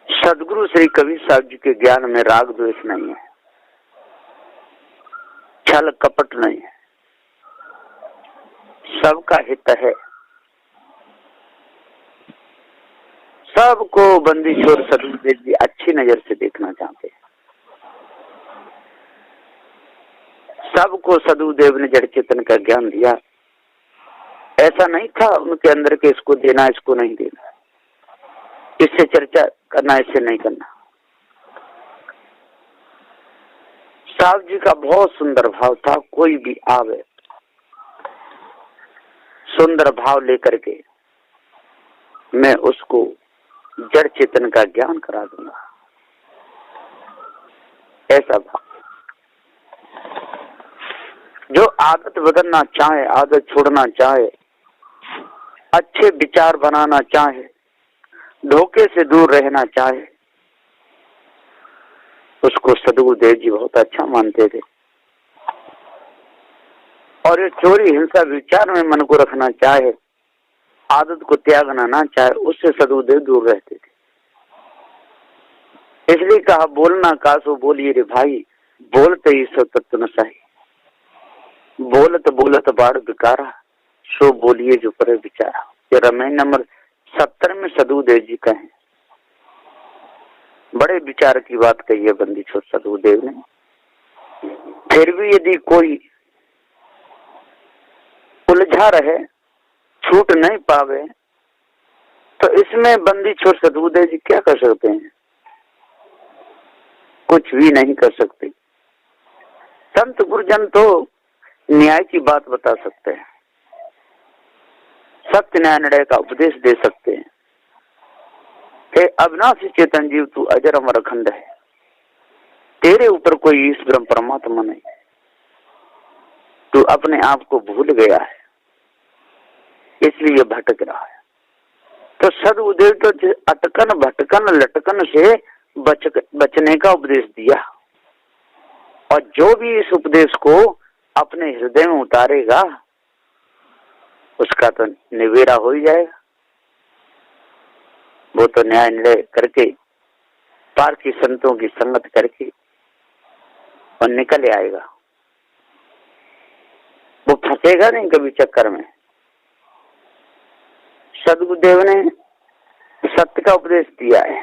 सदगुरु श्री कबीर साहब जी के ज्ञान में राग द्वेष नहीं है, छल कपट नहीं है, सबका हित है। सबको बंदी छोड़ सदगुरुदेव जी अच्छी नजर से देखना चाहते हैं। सबको सदगुरुदेव ने जड़ चेतन का ज्ञान दिया। ऐसा नहीं था उनके अंदर के इसको देना इसको नहीं देना, इससे चर्चा करना इससे नहीं करना। साहब जी का बहुत सुंदर भाव था, कोई भी आवे सुंदर भाव लेकर के मैं उसको जड़ चेतन का ज्ञान करा दूंगा, ऐसा भाव। जो आदत बदलना चाहे, आदत छोड़ना चाहे, अच्छे विचार बनाना चाहे, धोखे से दूर रहना चाहे, उसको सदगुरुदेव जी बहुत अच्छा मानते थे। और ये चोरी हिंसा विचार में मन को रखना चाहे, आदत को त्यागना ना चाहे, उससे सदगुरुदेव दूर रहते थे। इसलिए कहा बोलना का सो बोलिए रे भाई, बोलते ही सो तत्व न सही, बोलत बोलत बाढ़ बिकारा, सो बोलिए जो परे विचारा। ये रामायण नंबर 70 में सदगुरुदेव जी कहे। बड़े विचार की बात कही है बंदी छोड़ सदगुरुदेव ने। फिर भी यदि कोई उलझा रहे, छूट नहीं पावे, तो इसमें बंदी छोड़ सदगुरुदेव जी क्या कर सकते हैं? कुछ भी नहीं कर सकते। संत गुरुजन तो न्याय की बात बता सकते हैं, सत्य न्याय निर्णय का उपदेश दे सकते हैं। हे अविनाशी चेतन जीव, तू अजर अमर अखंड है, तेरे ऊपर कोई ईश्वर परमात्मा नहीं, तू अपने आप को भूल गया है, इसलिए भटक रहा है। तो सदगुरुदेव तो अटकन भटकन लटकन से बचने का उपदेश दिया, और जो भी इस उपदेश को अपने हृदय में उतारेगा उसका तो निवेरा हो ही जाएगा। वो तो न्याय निर्णय करके पार की संतों की संगत करके और निकल आएगा, वो फंसेगा नहीं कभी चक्कर में। सदगुरुदेव ने सत्य का उपदेश दिया है।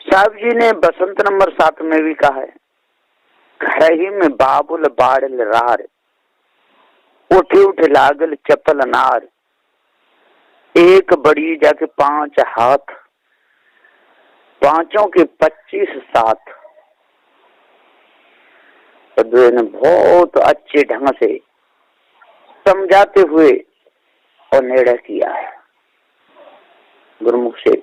साहब जी ने बसंत नंबर 7 में भी कहा है, घर ही में बाबुल बाड़ल रार, उठे उठे लागल चपल नार, एक बड़ी जाके 5 हाथ, पांचों के 25 साथ। सदगुरु ने बहुत अच्छे ढंग से समझाते हुए और निर्णय किया है गुरुमुख से।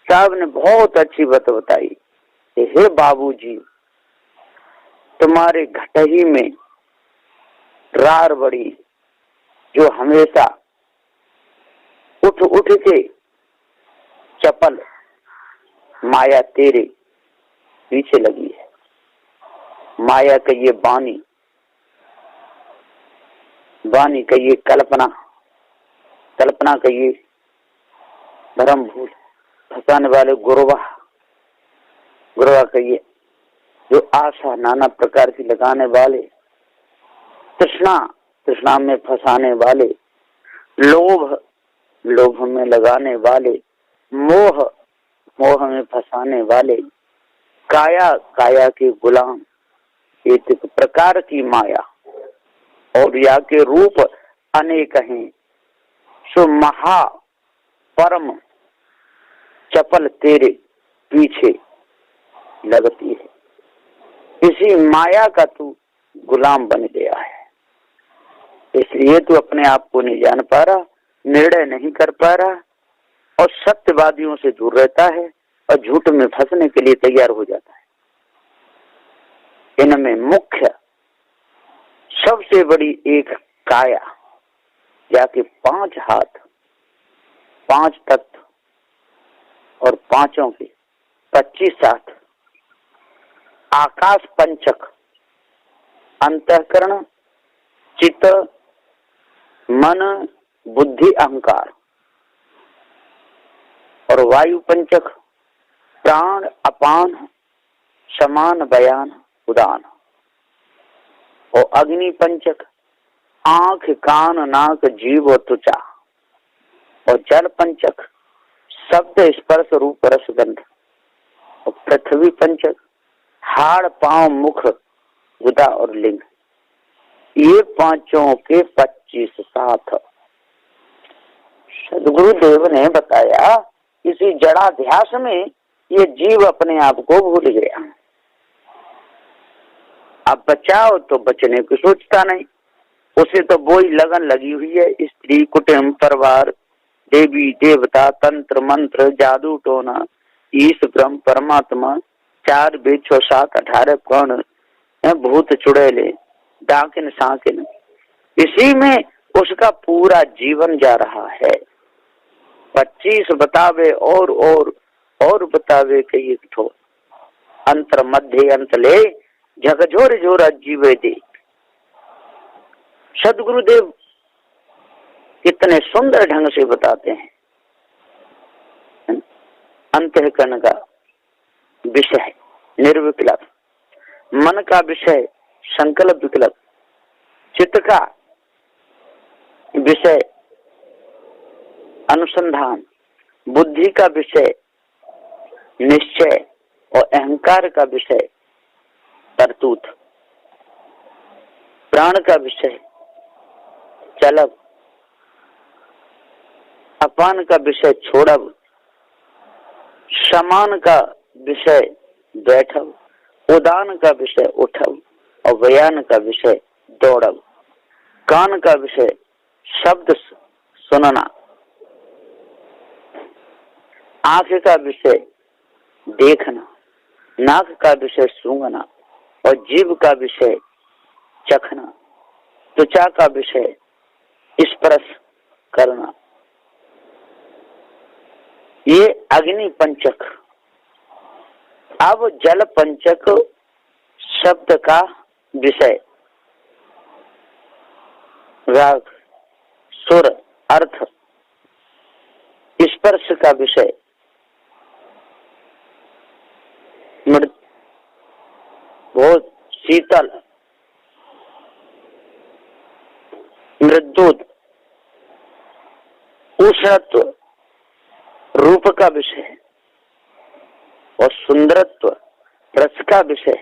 साहब ने बहुत अच्छी बात बताई, हे बाबूजी, तुम्हारे घटही में रार बड़ी, जो हमेशा उठ उठ के चपल माया तेरे पीछे लगी है। माया कहिए बानी, बानी कहिए कल्पना, कल्पना कहिए भ्रम भूल, फंसाने वाले गुरुवा, गुरुवा कहिए जो आशा नाना प्रकार की लगाने वाले, तृष्णा, तृष्णा में फंसाने वाले, लोभ, लोभ में लगाने वाले, मोह, मोह में फंसाने वाले, काया, काया के गुलाम, एक प्रकार की माया, और या के रूप अनेक हैं, सो महा परम चपल तेरे पीछे लगती है। इसी माया का तू गुलाम बन गया है, इसलिए तू अपने आप को नहीं जान पा रहा, निर्णय नहीं कर पा रहा, और सत्यवादियों से दूर रहता है और झूठ में फंसने के लिए तैयार हो जाता है। इनमें मुख्य सबसे बड़ी एक काया, जाके 5 हाथ, 5 तत्व और पांचों के 25 साथ, आकाश पंचक, अंतःकरण, चित्त, मन, बुद्धि अहंकार, और वायु पंचक प्राण अपान समान बयान उदान, और अग्नि पंचक आंख कान नाक जीव और त्वचा, और जल पंचक शब्द स्पर्श रूप रस गंध, और पृथ्वी पंचक हाड़ पांव मुख गुदा और लिंग। ये पांचों के 25 साथ सदगुरुदेव ने बताया। इसी जड़ाध्यास में ये जीव अपने आप को भूल गया। अब बचाओ तो बचने की सोचता नहीं, उसे तो वो ही लगन लगी हुई है। स्त्री कुटुंब परिवार देवी देवता तंत्र मंत्र जादू टोना ईश ब्रह्म परमात्मा 4 वेद 6 7 18 कौन भूत चुड़ैले डाकिन साकिन, इसी में उसका पूरा जीवन जा रहा है। 25 बतावे और बतावे कई ठोर, अंतर मध्य अंत ले झकझोर झोरा जीवे दे। सदगुरुदेव कितने सुंदर ढंग से बताते हैं। अंतःकरण का विषय निर्विकल्प, मन का विषय संकल्प विकल्प, चित्त का विषय अनुसंधान, बुद्धि का विषय निश्चय, और अहंकार का विषय करतूत, प्राण का विषय चलब, अपान का विषय छोड़ब, समान का विषय बैठब, उदान का विषय उठब, और बयान का विषय दौड़ब, कान का विषय शब्द सुनना, आंख का विषय देखना, नाक का विषय सूंघना, और जीभ का विषय चखना, त्वचा का विषय स्पर्श करना। ये अग्नि पंचक। अब जल पंचक शब्द का विषय राग सुर अर्थ, स्पर्श का विषय बहुत शीतल मृदुत, उष्णत्व रूप का विषय, और सुंदरत्व रस का विषय,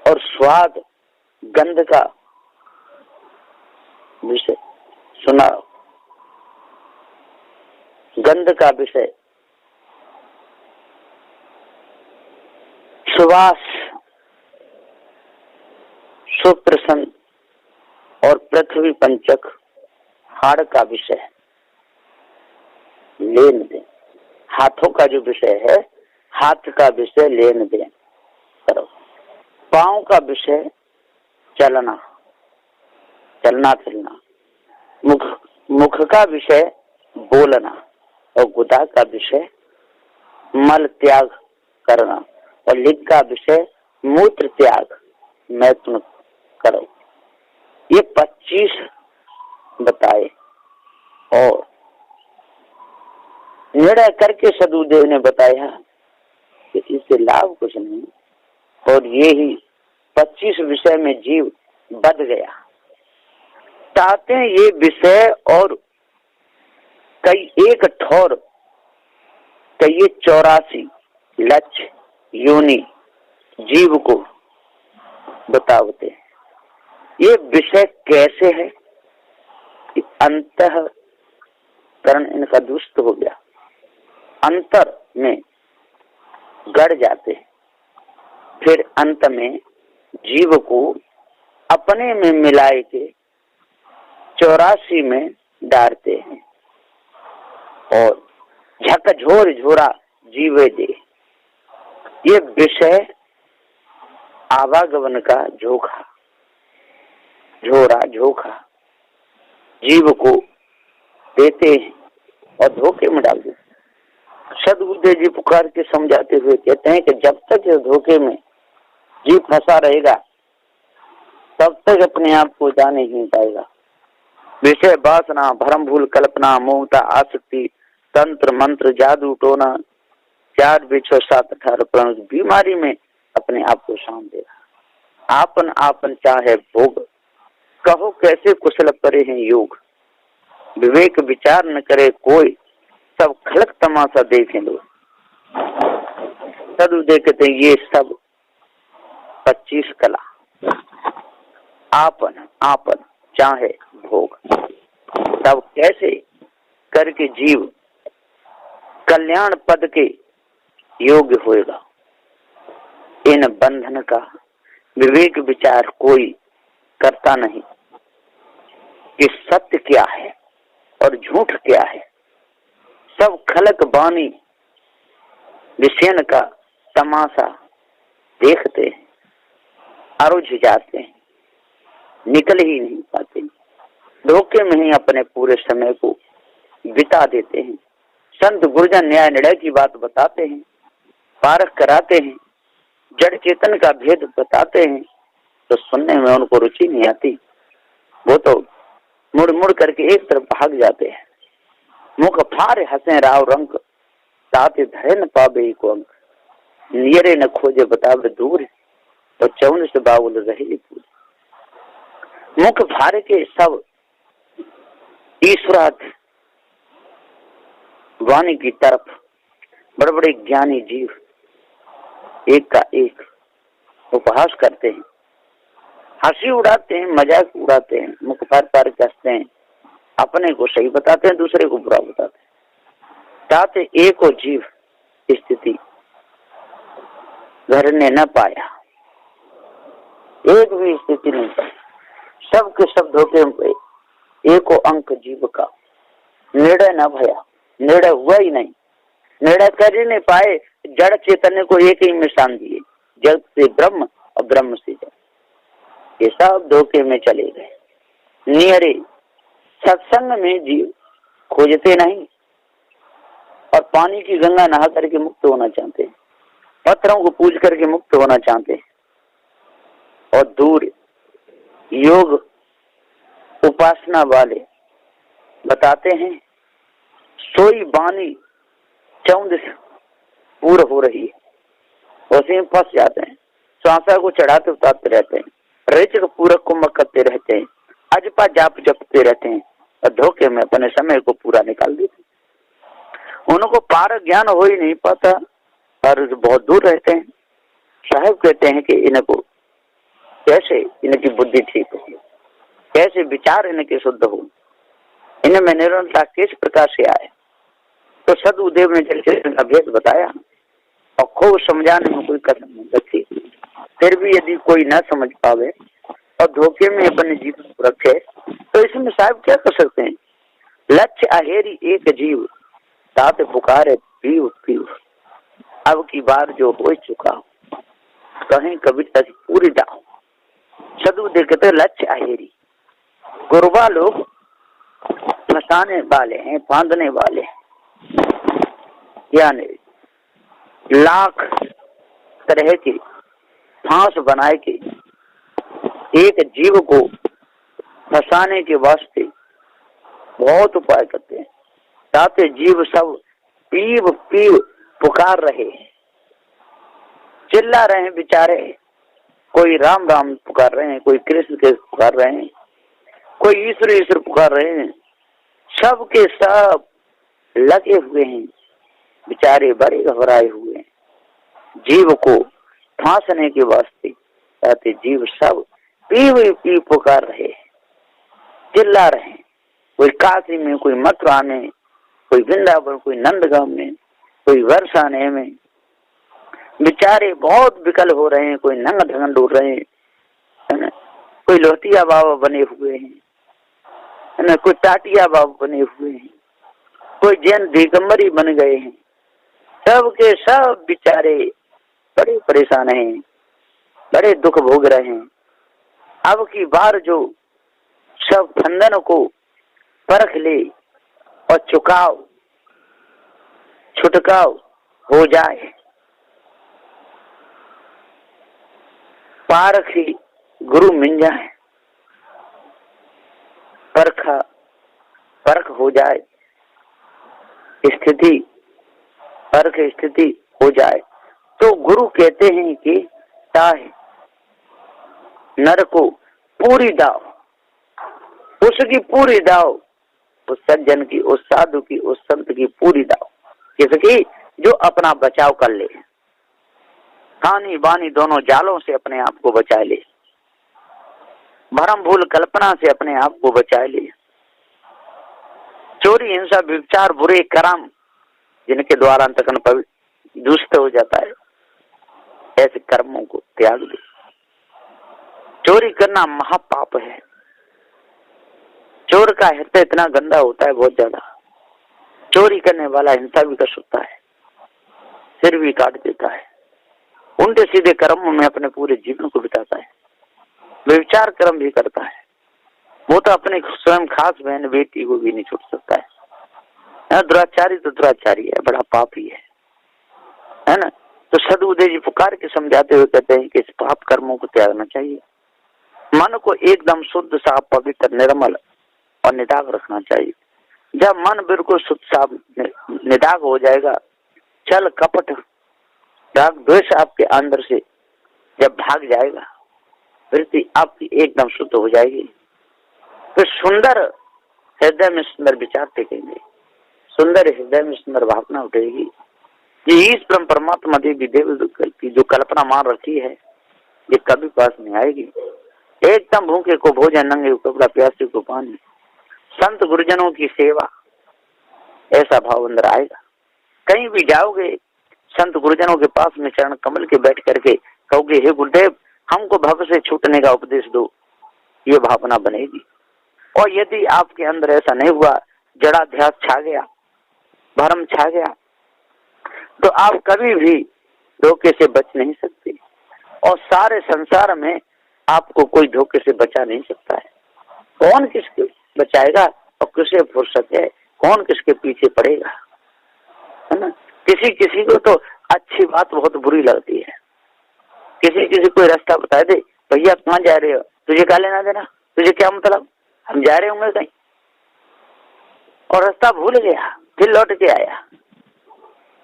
और स्वाद गंध का विषय सुना, गंध का विषय सुवास सुप्रसन्न, और पृथ्वी पंचक हाड़ का विषय लेन देन, हाथों का जो विषय है हाथ का विषय लेन देन करो, पांव का विषय चलना चलना फिरना, मुख का विषय बोलना, और गुदा का विषय मल त्याग करना, और लिंग का विषय मूत्र त्याग मैथुन करो। ये 25 बताए, और निर्णय करके सदगुरुदेव ने बताया कि इससे लाभ कुछ नहीं, और ये ही 25 विषय में जीव बद गया। चाहते हैं ये विषय और कई एक ठौर, कई 84 लक्ष्य योनि जीव को बतावते हैं। ये विषय कैसे है कि अंतःकरण इनका दुष्ट हो गया, अंतर में गड़ जाते हैं, फिर अंत में जीव को अपने में मिलाए के 84 में डालते हैं, और झकझोर झोरा जीवे दे। ये विषय आवागमन का झोंका झोरा झोंका जीव को देते हैं और धोखे में डाल देते। सदगुरुदेव जी पुकार के समझाते हुए कहते हैं कि जब तक इस धोखे में जीव फंसा रहेगा तब तक अपने आप को जान नहीं पाएगा। विषय वासना, भरम भूल कल्पना, मोहता आसक्ति, तंत्र मंत्र जादू टोना, 4 6 7 18 बीमारी में अपने आप को शाम दे रहा। आपन आपन चाहे भोग, कहो कैसे कुशल परे हैं योग। विवेक विचार न करे कोई, सब खलक तमाशा देखे लो। सदु देखते ये सब 25 कला। आपन आपन चाहे भोग, तब कैसे करके जीव कल्याण पद के योग्य होएगा। इन बंधन का विवेक विचार कोई करता नहीं कि सत्य क्या है और झूठ क्या है। सब खलक बानी विषयन का तमाशा देखते हैं, अरुझ जाते हैं, निकल ही नहीं पाते, धोखे में ही अपने पूरे समय को बिता देते हैं। संत गुरुजन न्याय निर्णय की बात बताते हैं, पारख कराते हैं, जड़ चेतन का भेद बताते हैं, तो सुनने में उनको रुचि नहीं आती। वो तो मुड़ मुड़ करके एक तरफ भाग जाते हैं। मुख फार हंसे राव रंग, ताते धरे न पावे को अंक। नियरे न खोजे बतावे दूर, तो चौन से बाउल रहे पूरे। मुख फार के सब ईश्वरात वाणी की तरफ बड़े बड़े ज्ञानी जीव एक का एक उपहास करते हैं, हंसी उड़ाते हैं, मजाक उड़ाते हैं, मुख फार फार हंसते हैं, अपने को सही बताते हैं, दूसरे को बुरा बताते हैं। ताते एक और जीव स्थिति घर ने न पाया, एक भी स्थिति नहीं पाई। सब के सब धोखे में एको अंक जीव का निर्णय न भया, निर्णय हुआ ही नहीं, निर्णय कर ही नहीं पाए। जड़ चैतन्य को एक ही मिशान दिए, जग से ब्रह्म और ब्रह्म से जड़, ये सब धोखे में चले गए। नियरे सत्संग में जीव खोजते नहीं और पानी की गंगा नहा करके मुक्त होना चाहते हैं, पत्थरों को पूज करके मुक्त होना चाहते हैं, और दूर योग उपासना वाले बताते हैं सोई बानी चौंद पूर्ण हो रही है, उसी में फंस जाते हैं। श्वासा को चढ़ाते उतारते रहते हैं, रेचक पूरक को मकते रहते हैं, अजपा जाप जपते रहते हैं और धोखे में अपने समय को पूरा निकाल देते हैं। उनको पार ज्ञान हो ही नहीं पाता और बहुत दूर रहते हैं। साहब कहते हैं कि इनको कैसे इनकी बुद्धि ठीक हो, कैसे विचार इनके शुद्ध हो, इनमें निरंतरता किस प्रकार से आए। तो सदगुरुदेव ने जल का भेद बताया और खूब समझाने में कोई कसर नहीं रखी। फिर भी यदि कोई न समझ पावे और धोखे में अपने जीवन को रखे, तो इसमें साहब क्या कर सकते हैं। लक्ष्य अहेरी एक जीव, तात पुकारे पीव पीव। अब की बार जो हो चुका हो, कहीं कभी तक पूरी जाओ। सदु देखते लक्ष्य अहेरी, गुरबा लोग फंसाने वाले हैं, बांधने वाले हैं, यानी लाख तरह के फांस बनाए के एक जीव को फंसाने के वास्ते बहुत उपाय करते हैं, ताकि जीव सब पीव पीव पुकार रहे, चिल्ला रहे हैं बेचारे। कोई राम राम पुकार रहे हैं, कोई कृष्ण के पुकार रहे हैं, कोई ईश्वर ईश्वर पुकार रहे हैं, सब के सब लगे हुए हैं, बेचारे बड़े घबराए हुए हैं जीव को फांसने के वास्ते। ताकि जीव सब पी पुकार रहे, चिल्ला रहे हैं। कोई काशी में, कोई मथुरा में, कोई वृंदावन, कोई नंदगांव में, कोई वर्षाने में, बेचारे बहुत विकल हो रहे हैं। कोई नंग ढंग डूर रहे हैं, कोई लोहटिया बाबा बने हुए हैं, कोई टाटिया बाबा बने हुए हैं, कोई जैन दिगंबरी बन गए हैं। सब के सब बेचारे बड़े परेशान हैं, बड़े दुख भोग रहे हैं। अब की बार जो सब फंदन को परख ले और छुटकाव हो जाए, पारखी गुरु मिल जाए, परखा परख हो जाए, स्थिति परख स्थिति हो जाए, तो गुरु कहते हैं कि चाहे नर को पूरी दाव, उसकी पूरी दाव, उस सज्जन की, उस साधु की, उस संत की पूरी दाव, किसकी? जो अपना बचाव कर ले, हानि बानी दोनों जालों से अपने आप को बचा ले, भरम भूल कल्पना से अपने आप को बचा ले, चोरी हिंसा विचार बुरे कर्म जिनके द्वारा अंतकरण दुष्ट हो जाता है, ऐसे कर्मों को त्याग दे। चोरी करना महापाप है। चोर का हृदय इतना गंदा होता है, बहुत ज्यादा। चोरी करने वाला हिंसा भी कर सकता है, सिर भी काट देता है, उल्टे सीधे कर्मों में अपने पूरे जीवन को बिताता है, व्यभिचार कर्म भी करता है। वो तो अपने स्वयं खास बहन बेटी को भी नहीं छोड़ सकता है। दुराचारी तो दुराचारी है, बड़ा पापी है ना। तो सदगुरुदेव जी पुकार के समझाते हुए कहते हैं कि इस पाप कर्मों को त्यागना चाहिए, मन को एकदम शुद्ध साफ पवित्र निर्मल और निदाग रखना चाहिए। जब मन बिल्कुल शुद्ध साफ निदाग हो जाएगा, छल कपट राग द्वेष आपके अंदर से जब भाग जाएगा, वृत्ति आपकी एकदम शुद्ध हो जाएगी, फिर सुंदर हृदय में सुंदर विचार टिकेंगे, सुंदर हृदय में सुंदर भावना उठेगी। ये ईश ब्रह्म परमात्मा देवी देव की जो कल्पना मान रखी है, ये कभी पास नहीं आएगी। एकदम भूखे को भोजन, नंगे को कपड़ा, प्यासे को पानी, संत गुरुजनों की सेवा, ऐसा भाव अंदर आएगा। कहीं भी जाओगे, संत गुरुजनों के पास में चरण कमल के बैठ करके कहोगे, हे गुरुदेव हमको भव से छूटने का उपदेश दो, ये भावना बनेगी। और यदि आपके अंदर ऐसा नहीं हुआ, जड़ाध्यास छा गया, भरम छा गया, तो आप कभी भी धोखे से बच नहीं सकते, और सारे संसार में आपको कोई धोखे से बचा नहीं सकता है। कौन किसके बचाएगा और किसे फुर्सत है, कौन किसके पीछे पड़ेगा, है ना। किसी किसी को तो अच्छी बात बहुत बुरी लगती है, किसी किसी कोई रास्ता बता दे, भैया कहाँ जा रहे हो, तुझे क्या लेना देना, तुझे क्या मतलब, हम जा रहे होंगे कहीं, और रास्ता भूल गया, फिर लौट के आया,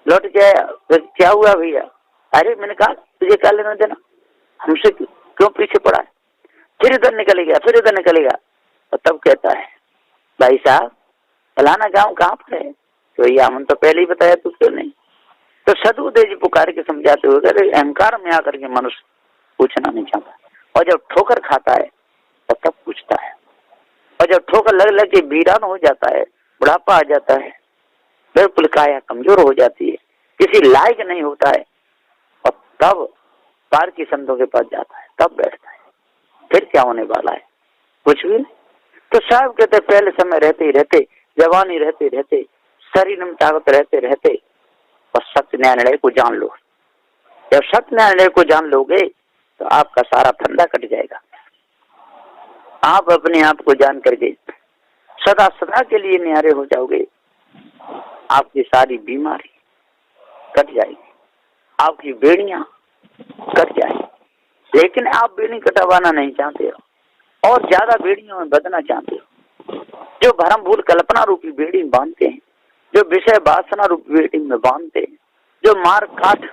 तो क्या हुआ भैया, अरे मैंने कहा तुझे क्या लेना देना, हमसे क्यों पीछे पड़ा है, फिर इधर निकल गया, फिर इधर निकल गया। और तब कहता है, भाई साहब फलाना गाँव कहाँ पर है, तो भैया हमने तो पहले ही बताया, तू क्यों नहीं। तो सदगुरुदेव जी पुकार के समझाते हुए, अहंकार में आकर के मनुष्य पूछना नहीं चाहता, और जब ठोकर खाता है तो तब पूछता है, और जब ठोकर लग लग के वीरान हो जाता है, बुढ़ापा आ जाता है, बिल्कुल काया कमजोर हो जाती है, किसी लायक नहीं होता है, और तब पार की संतों के पास जाता है, तब बैठता है, फिर क्या होने वाला है, कुछ भी नहीं। तो साहब कहते पहले समय रहते ही रहते, जवानी रहते रहते, शरीर में ताकत रहते रहते, और सत्य न्यायालय को जान लो। जब सत्य न्यायालय को जान लोगे तो आपका सारा फंदा कट जाएगा। आप अपने आप को जान करके सदा सदा के लिए न्यारे हो जाओगे, आपकी सारी बीमारी कट जाएगी, आपकी बेड़ियां कट जाएगी। लेकिन आप बेड़ी कटवाना नहीं चाहते हो, और ज्यादा बेड़ियों में बदना चाहते हो। जो भरम भूल कल्पना रूपी बेड़ी में बांधते हैं, जो विषय वासना रूपी बेड़ी में बांधते हैं, जो मार काट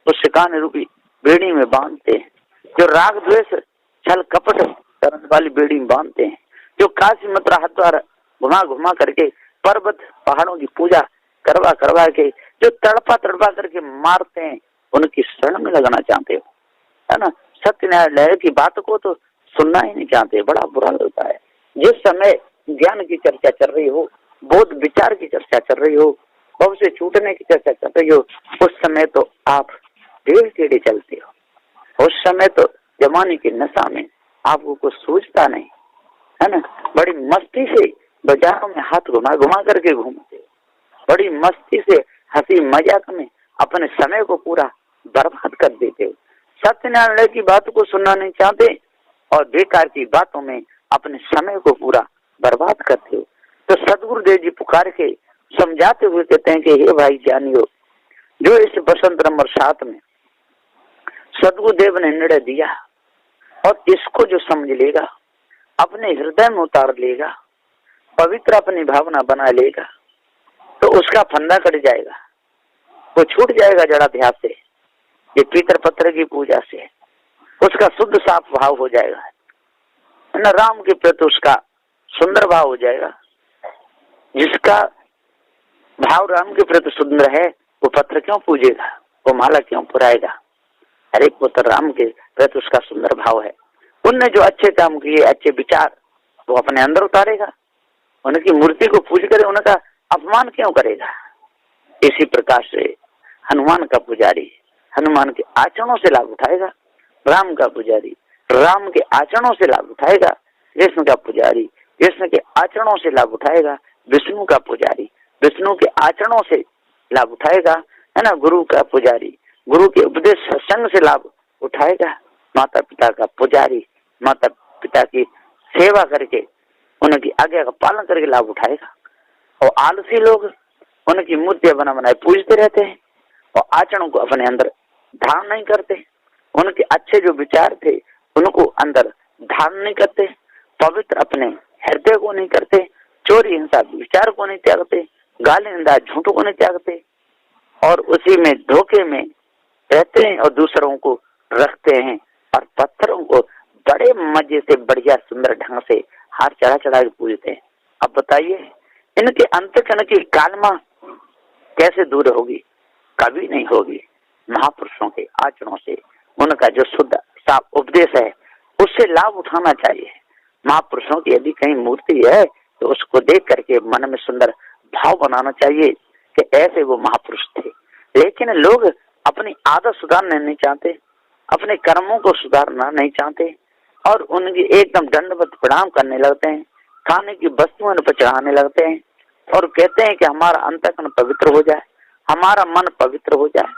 और शिकान रूपी बेड़ी में बांधते हैं, जो राग द्वेष छल कपट करने वाली बेड़ी में बांधते हैं, जो काशी मथुरा हरिद्वार घुमा घुमा करके पर्वत पहाड़ों की पूजा करवा करवा के जो तड़पा तड़पा करके मारते हैं, उनकी शरण में लगाना चाहते हो, है ना। सत्य न्यायालय की बात को तो सुनना ही नहीं चाहते, बड़ा बुरा लगता है। जिस समय ज्ञान की चर्चा चल रही हो, बोध विचार की चर्चा चल रही हो, भव से छूटने की चर्चा चल रही हो, उस समय तो आप टेढ़े टेढ़े चलते हो। उस समय तो जमाने की नशा में आपको कुछ सूझता नहीं, है ना। बड़ी मस्ती से बाजारों में हाथ घुमा घुमा करके घूमते हो, बड़ी मस्ती से हंसी मजाक में अपने समय को पूरा बर्बाद कर देते हो। सत्यनारायण की बात को सुनना नहीं चाहते, और बेकार की बातों में अपने समय को पूरा बर्बाद करते हो। तो सदगुरुदेव जी पुकार के समझाते हुए कहते हैं कि हे भाई जानियो, जो इस बसंत नंबर 7 में सदगुरुदेव ने निर्णय दिया, और इसको जो समझ लेगा, अपने हृदय में उतार लेगा, पवित्र अपनी भावना बना लेगा तो उसका फंदा कट जाएगा, वो छूट जाएगा जड़ाध्यास से, ये पीतर पत्र की पूजा से उसका शुद्ध साफ भाव हो जाएगा, है ना। राम के प्रति उसका सुंदर भाव हो जाएगा। जिसका भाव राम के प्रति सुंदर है वो पत्र क्यों पूजेगा, वो माला क्यों पुराएगा। हर एक पुत्र राम के प्रति उसका सुंदर भाव है। उनने जो अच्छे काम किए, अच्छे विचार वो अपने अंदर उतारेगा। उनकी मूर्ति को पूज कर उनका अपमान क्यों करेगा। इसी प्रकार से हनुमान का पुजारी हनुमान के आचरणों से लाभ उठाएगा, राम का पुजारी राम के आचरणों से लाभ उठाएगा, कृष्ण का पुजारी कृष्ण के आचरणों से लाभ उठाएगा, विष्णु का पुजारी विष्णु के आचरणों से लाभ उठाएगा, है ना। गुरु का पुजारी गुरु के उपदेश सत्संग से लाभ उठाएगा। माता पिता का पुजारी माता पिता की सेवा करके उनकी आज्ञा का पालन करके लाभ उठाएगा। और आलसी लोग उनकी मूर्तियां बना बनाए पूजते रहते हैं और आचरणों को अपने अंदर धारण नहीं करते। उनके अच्छे जो विचार थे उनको अंदर धारण नहीं करते, पवित्र अपने हृदय को नहीं करते, चोरी हिंसा विचार को नहीं त्यागते, गाली निंदा झूठों को नहीं त्यागते और उसी में धोखे में रहते हैं और दूसरों को रखते हैं और पत्थरों को बड़े मजे से बढ़िया सुंदर ढंग से हाथ चढ़ा चढ़ा के पूजते हैं। अब बताइए इनके अंतकरण की कालमा कैसे दूर होगी, कभी नहीं होगी। महापुरुषों के आचरणों से उनका जो शुद्ध साफ उपदेश है उससे लाभ उठाना चाहिए। महापुरुषों की यदि कहीं मूर्ति है तो उसको देख करके मन में सुंदर भाव बनाना चाहिए कि ऐसे वो महापुरुष थे। लेकिन लोग अपनी आदत सुधारना नहीं चाहते, अपने कर्मों को सुधारना नहीं चाहते और उनकी एकदम दंडवत प्रणाम करने लगते हैं, खाने की वस्तुओं पर चढ़ाने लगते हैं और कहते हैं कि हमारा अंतःकरण पवित्र हो जाए, हमारा मन पवित्र हो जाए,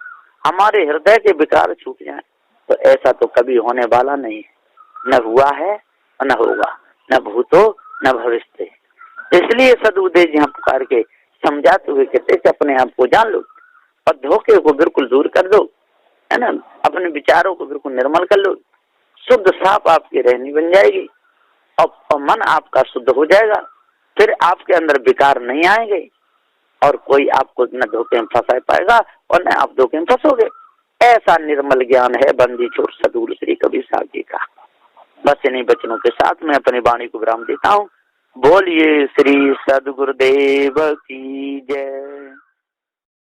हमारे हृदय के विकार छूट जाए। तो ऐसा तो कभी होने वाला नहीं है, न हुआ है न होगा, न भूतो न भविष्य। इसलिए सदुपदेश यहाँ पुकार के समझाते हुए कहते हैं अपने आप को जान लो और धोखे को बिल्कुल दूर कर दो, है ना। अपने विचारों को बिल्कुल निर्मल कर लो, शुद्ध साफ आपकी रहनी बन जाएगी और मन आपका शुद्ध हो जाएगा। फिर आपके अंदर विकार नहीं आएंगे और कोई आपको न धोखे में फंसा पाएगा और न आप धोखे में फंसोगे। ऐसा निर्मल ज्ञान है बंदी छोड़ सदगुरु श्री कबीर साहब जी का। बस इन्हीं वचनों के साथ मैं अपनी वाणी को विराम देता हूँ। बोलिए श्री सदगुरुदेव की जय।